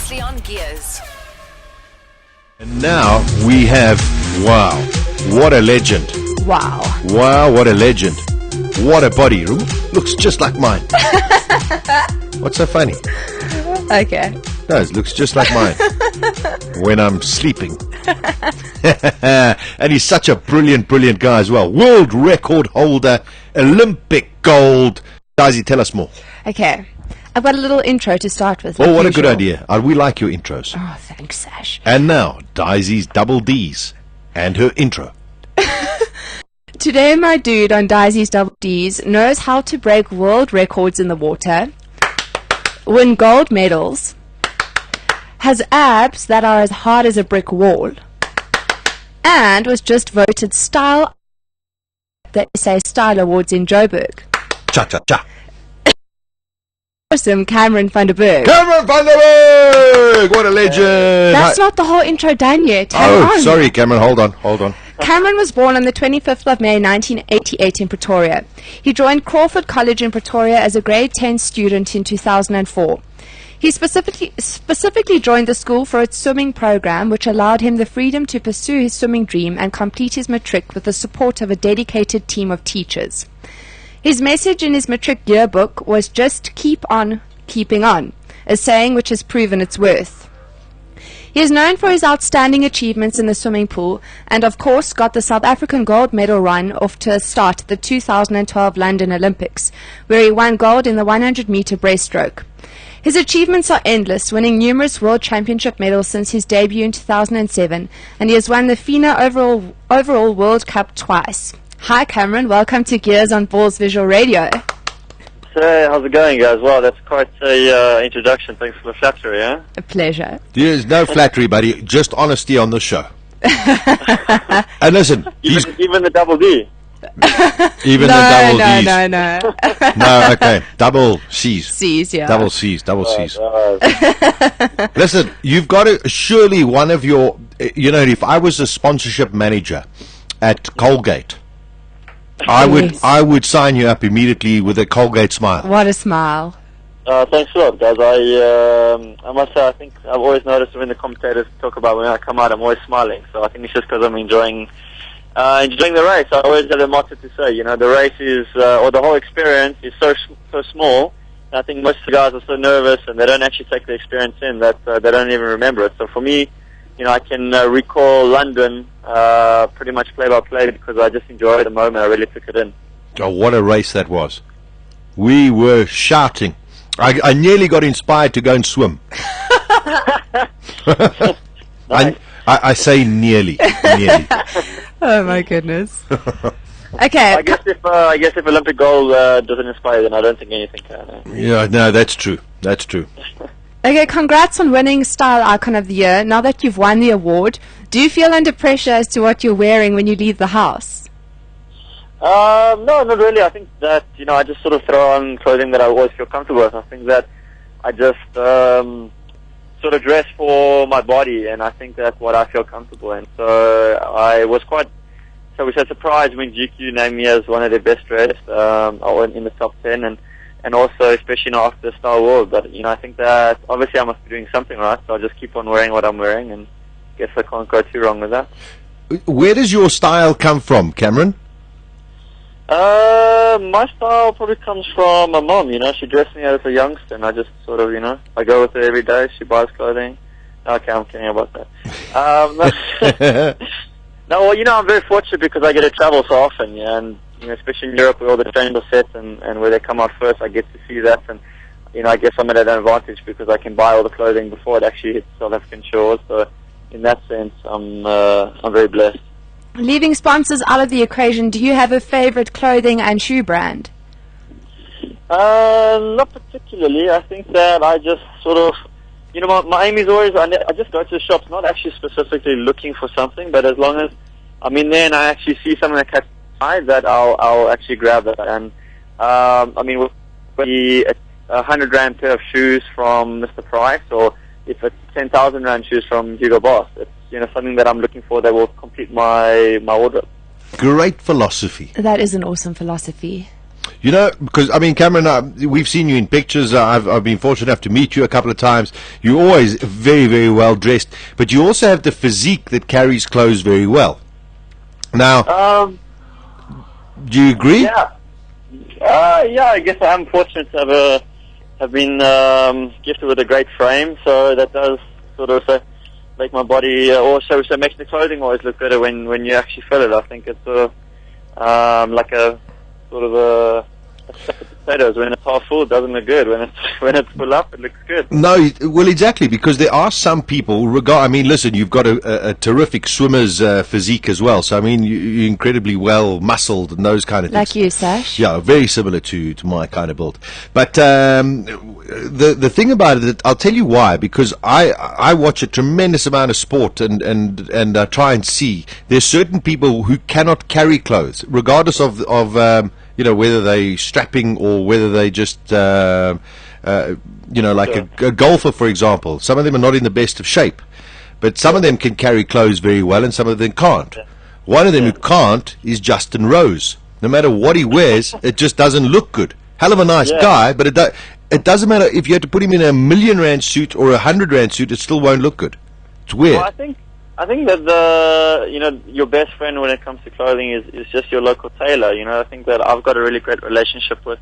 previously on Gearz. And now we have, wow, what a legend. Wow, what a legend. What a body. Looks just like mine. What's so funny? Okay. No, it looks just like mine when I'm sleeping. And he's such a brilliant guy as well. World record holder, Olympic gold. Daisy, tell us more. Okay. I've got a little intro to start with. Oh, what a good idea. We like your intros. Oh, thanks, Sash. And now, Daisy's double D's and her intro. Today, my dude on Daisy's Double D's knows how to break world records in the water, win gold medals, has abs that are as hard as a brick wall, and was just voted Style the SA Style Awards in Joburg. Cha-cha-cha. Awesome, Cameron van der Burgh. Cameron van der Burgh! What a legend! That's not the whole intro done yet. Hang on. Sorry, Cameron. Hold on. Cameron was born on the 25th of May 1988 in Pretoria. He joined Crawford College in Pretoria as a grade 10 student in 2004. He specifically joined the school for its swimming program, which allowed him the freedom to pursue his swimming dream and complete his matric with the support of a dedicated team of teachers. His message in his matric yearbook was just keep on keeping on, a saying which has proven its worth. He is known for his outstanding achievements in the swimming pool and, of course, got the South African gold medal run off to a start at the 2012 London Olympics, where he won gold in the 100-meter breaststroke. His achievements are endless, winning numerous World Championship medals since his debut in 2007, and he has won the FINA overall World Cup twice. Hi Cameron, welcome to Gearz on Balls Visual Radio. So, how's it going, guys? Well, that's quite a introduction. Thanks for the flattery, yeah? A pleasure. There's no flattery, buddy. Just honesty on the show. And listen, even the double D. Even the double D's. No. No, okay. Double C's. C's, yeah. Double C's. Listen, you've got to, surely one of your, if I was a sponsorship manager at Colgate, I would sign you up immediately with a Colgate smile. What a smile. Thanks a lot, guys. I must say, I think I've always noticed when the commentators talk about when I come out, I'm always smiling. So I think it's just because I'm enjoying the race. I always have a motto to say, the race is, or the whole experience is so small. I think most of the guys are so nervous and they don't actually take the experience in that they don't even remember it. So for me, I can recall London pretty much play by play because I just enjoyed the moment. I really took it in. Oh, what a race that was. We were shouting. I nearly got inspired to go and swim. Nice. I say nearly. Oh my goodness. Okay. I guess if Olympic gold doesn't inspire, then I don't think anything can. Yeah, no, that's true. Okay, congrats on winning Style Icon of the Year. Now that you've won the award, do you feel under pressure as to what you're wearing when you leave the house? No, not really. I think that, I just sort of throw on clothing that I always feel comfortable with. I think that I just sort of dress for my body, and I think that's what I feel comfortable in. So I was surprised when GQ named me as one of their best dressed. I went in the top 10, and also, especially after the Star World. But, I think that obviously I must be doing something right, so I'll just keep on wearing what I'm wearing, and I guess I can't go too wrong with that. Where does your style come from, Cameron? My style probably comes from my mom, she dressed me as a youngster, and I just sort of, I go with her every day, she buys clothing. Okay, I'm kidding about that. No, well, I'm very fortunate because I get to travel so often, and, especially in Europe where all the trains are set and where they come out first, I get to see that, and, I guess I'm at an advantage because I can buy all the clothing before it actually hits South African shores, so in that sense, I'm very blessed. Leaving sponsors out of the equation, do you have a favorite clothing and shoe brand? Not particularly. I think that I just sort of, my aim is always, I just go to the shops, not actually specifically looking for something, but as long as I'm in there and I actually see something that catches my eye, that I'll actually grab it. And, with the 100 Rand pair of shoes from Mr. Price, or if it's 10,000 Rand shoes from Hugo Boss, it's, something that I'm looking for that will complete my wardrobe. Great philosophy. That is an awesome philosophy. You know, because, I mean, Cameron, we've seen you in pictures. I've been fortunate enough to meet you a couple of times. You're always very, very well dressed. But you also have the physique that carries clothes very well. Now, do you agree? Yeah. Yeah, I guess I'm fortunate to have been gifted with a great frame. So that does sort of make my body, also makes the clothing always look better when you actually feel it. I think it's like a sort of a stack of potatoes. When it's half full, it doesn't look good. When it's full up, it looks good. No, well, exactly, because there are some people. I mean, listen, you've got a terrific swimmer's physique as well. So I mean, you're incredibly well muscled and those kind of things. Like you, Sash. Yeah, very similar to my kind of build. But the thing about it, I'll tell you why. Because I watch a tremendous amount of sport and try and see. There's certain people who cannot carry clothes, regardless of you know, whether they strapping or whether they just, you know, like a golfer, for example. Some of them are not in the best of shape, but some of them can carry clothes very well and some of them can't. One of them who can't is Justin Rose. No matter what he wears, it just doesn't look good. Hell of a nice guy, but it doesn't matter if you had to put him in a R1,000,000 suit or a R100 suit, it still won't look good. It's weird. Well, I think that your best friend when it comes to clothing is just your local tailor. You know, I think that I've got a really great relationship with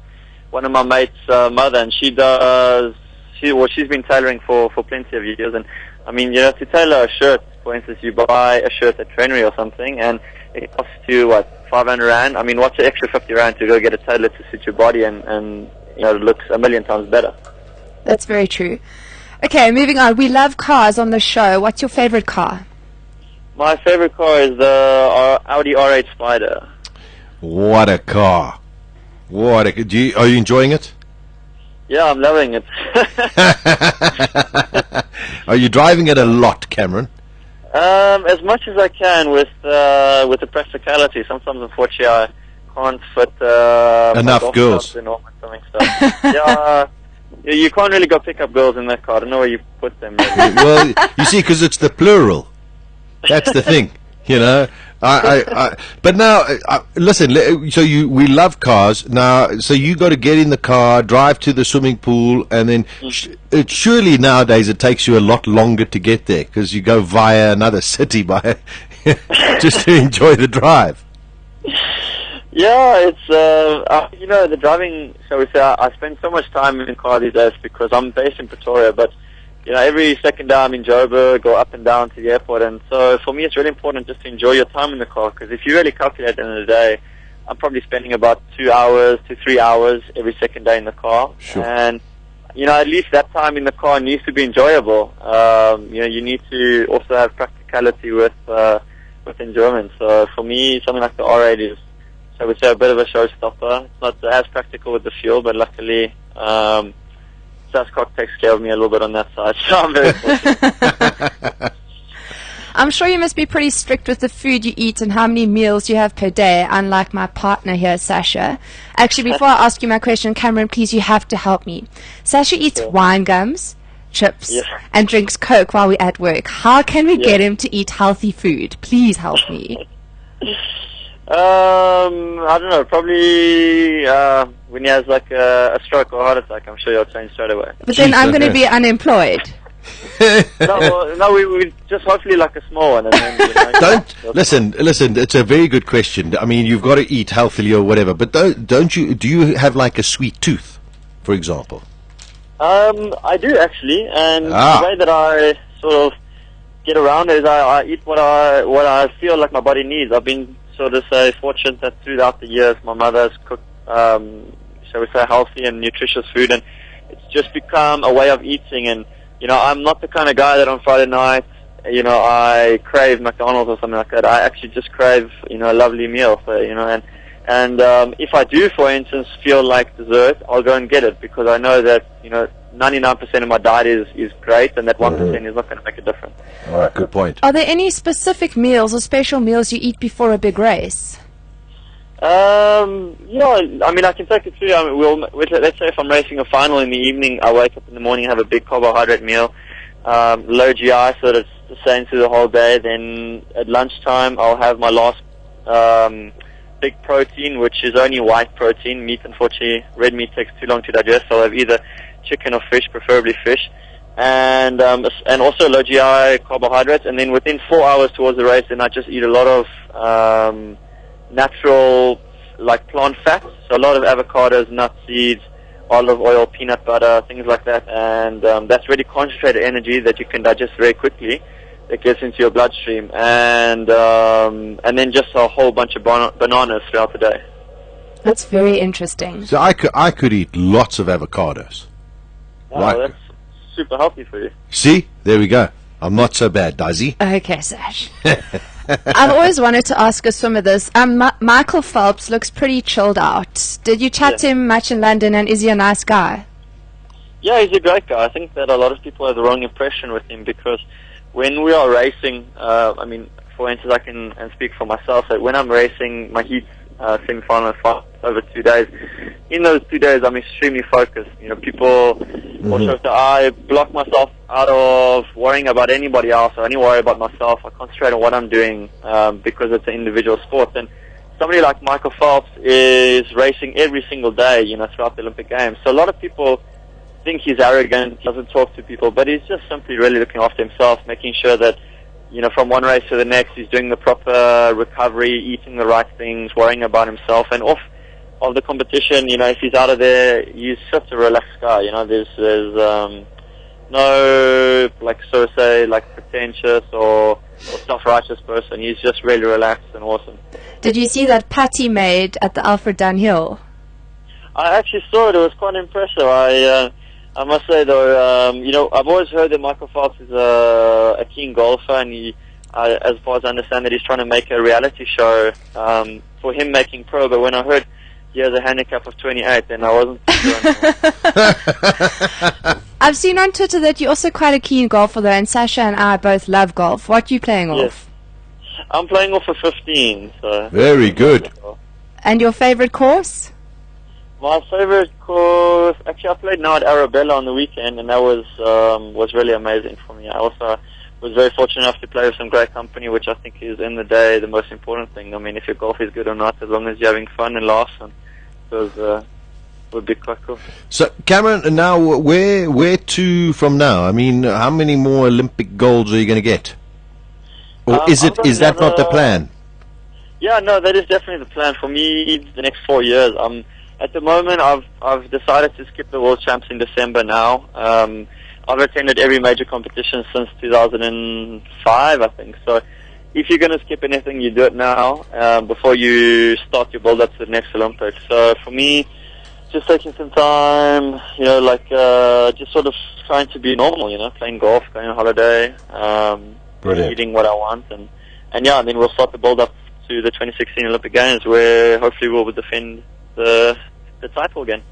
one of my mates' mother, and she's been tailoring for plenty of years. And I mean, you know, to tailor a shirt, for instance, you buy a shirt at Trenry or something, and it costs you what, 500 rand. I mean, what's the extra 50 rand to go get a tailor to suit your body, and you know, it looks 1,000,000 times better. That's very true. Okay, moving on. We love cars on the show. What's your favorite car? My favorite car is the Audi R8 Spider. What a car! Are you enjoying it? Yeah, I'm loving it. Are you driving it a lot, Cameron? As much as I can with the practicality. Sometimes, unfortunately, I can't fit enough girls in all my swimming stuff. Yeah, you can't really go pick up girls in that car. I don't know where you put them. Really. Well, you see, because it's the plural. That's the thing, you know. But now, listen. So we love cars now. So you got to get in the car, drive to the swimming pool, and then surely nowadays it takes you a lot longer to get there because you go via another city just to enjoy the drive. Yeah, it's you know, the driving. Shall we say? I spend so much time in the car these days because I'm based in Pretoria, but. You know, every second day I'm in Joburg, go up and down to the airport, and so for me it's really important just to enjoy your time in the car, because if you really calculate at the end of the day, I'm probably spending about 2 hours to 3 hours every second day in the car. Sure. And, you know, at least that time in the car needs to be enjoyable. You know, you need to also have practicality with enjoyment. So for me, something like the R8 is, shall we say, a bit of a showstopper. It's not as practical with the fuel, but luckily, Sascock takes care of me a little bit on that side, so I'm very fortunate. I'm sure you must be pretty strict with the food you eat and how many meals you have per day, unlike my partner here, Sasha. Actually, before I ask you my question, Cameron, please, you have to help me. Sasha eats wine gums, chips, and drinks Coke while we're at work. How can we get him to eat healthy food? Please help me. I don't know, probably when he has like a stroke or a heart attack, I'm sure he'll change straight away. But then I'm going to be unemployed. No, we just hopefully like a small one. And then, you know, don't listen. It's a very good question. I mean, you've got to eat healthily or whatever, but don't you? Do you have like a sweet tooth, for example? I do actually, and the way that I sort of get around it is I eat what I feel like my body needs. I've been sort of fortunate that throughout the years my mother has cooked, shall we say, healthy and nutritious food, and it's just become a way of eating. And you know, I'm not the kind of guy that on Friday night, you know, I crave McDonald's or something like that. I actually just crave, you know, a lovely meal. So, you know, and if I do, for instance, feel like dessert, I'll go and get it because I know that, you know, 99% of my diet is great, and that 1% is not going to make a difference. All right, good point. Are there any specific meals or special meals you eat before a big race? Yeah, I mean, I can take it through. I mean, let's say if I'm racing a final in the evening, I wake up in the morning, have a big carbohydrate meal, low GI so that it's the same through the whole day. Then at lunchtime, I'll have my last big protein, which is only white protein. Meat, unfortunately, red meat takes too long to digest, so I'll have either chicken or fish, preferably fish. And also low GI carbohydrates. And then within 4 hours towards the race, then I just eat a lot of natural, like plant fats. So a lot of avocados, nuts, seeds, olive oil, peanut butter, things like that. And that's really concentrated energy that you can digest very quickly. That gets into your bloodstream, and then just a whole bunch of bananas throughout the day. That's very interesting. So I could eat lots of avocados. Wow, that's super healthy for you. See, there we go. I'm not so bad, Daisy. Okay, Sash. I've always wanted to ask a swimmer this. Michael Phelps looks pretty chilled out. Did you chat to him much in London, and is he a nice guy? Yeah, he's a great guy. I think that a lot of people have the wrong impression with him, because when we are racing, I mean, for instance, I can speak for myself, that when I'm racing my heat semi-final and final over 2 days, in those 2 days I'm extremely focused. You know, people also say I block myself out of worrying about anybody else. I only worry about myself. I concentrate on what I'm doing because it's an individual sport. And somebody like Michael Phelps is racing every single day, you know, throughout the Olympic Games. So a lot of people think he's arrogant, doesn't talk to people, but he's just simply really looking after himself, making sure that, you know, from one race to the next, he's doing the proper recovery, eating the right things, worrying about himself, and off of the competition, you know, if he's out of there, he's such a relaxed guy. You know, there's no, like, so to say, like, pretentious or self-righteous person. He's just really relaxed and awesome. Did you see that putt he made at the Alfred Dunn Hill? I actually saw it. It was quite impressive. I must say, though, you know, I've always heard that Michael Phelps is a keen golfer, and he, as far as I understand, that he's trying to make a reality show for him making pro. But when I heard he has a handicap of 28, then I wasn't sure. I've seen on Twitter that you're also quite a keen golfer, though, and Sasha and I both love golf. What are you playing off? I'm playing off a 15. So very good. And your favorite course? My favorite course, actually, I played now at Arabella on the weekend, and that was really amazing for me. I also was very fortunate enough to play with some great company, which I think is, in the day, the most important thing. I mean, if your golf is good or not, as long as you're having fun and laughs, and it would be quite cool. So, Cameron, now where to from now? I mean, how many more Olympic golds are you going to get? Or is that not the plan? Yeah, no, that is definitely the plan for me. The next 4 years. At the moment, I've decided to skip the World Champs in December now. I've attended every major competition since 2005, I think. So if you're going to skip anything, you do it now before you start your build-up to the next Olympics. So for me, just taking some time, you know, like just sort of trying to be normal, you know, playing golf, going on holiday, eating what I want. And yeah, then we'll start the build-up to the 2016 Olympic Games, where hopefully we'll defend the title again.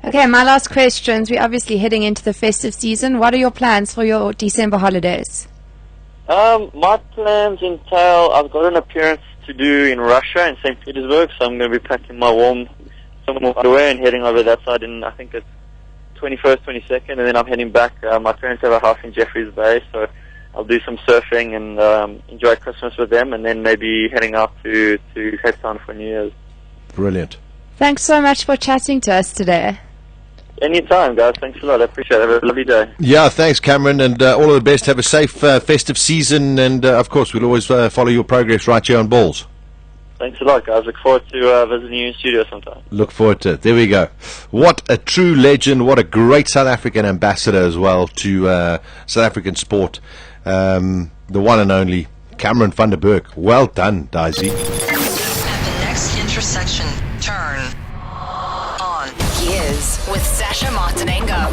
Okay, my last questions. We're obviously heading into the festive season. What are your plans for your December holidays? My plans entail, I've got an appearance to do in Russia, in St. Petersburg, so I'm going to be packing my warm underwear and heading over that side, and I think it's 21st, 22nd, and then I'm heading back. My parents have a house in Jeffreys Bay, so I'll do some surfing and enjoy Christmas with them, and then maybe heading out to Cape Town for New Year's. Brilliant. Thanks so much for chatting to us today. Anytime, guys. Thanks a lot. I appreciate it. Have a lovely day. Yeah, thanks, Cameron, and all of the best. Have a safe festive season, and of course, we'll always follow your progress right here on Balls. Thanks a lot, guys. Look forward to visiting you in studio sometime. Look forward to it. There we go. What a true legend. What a great South African ambassador as well to South African sport. The one and only Cameron van der Burgh. Well done, Daisy. At the next intersection, turn on Gearz with Sasha Martinengo.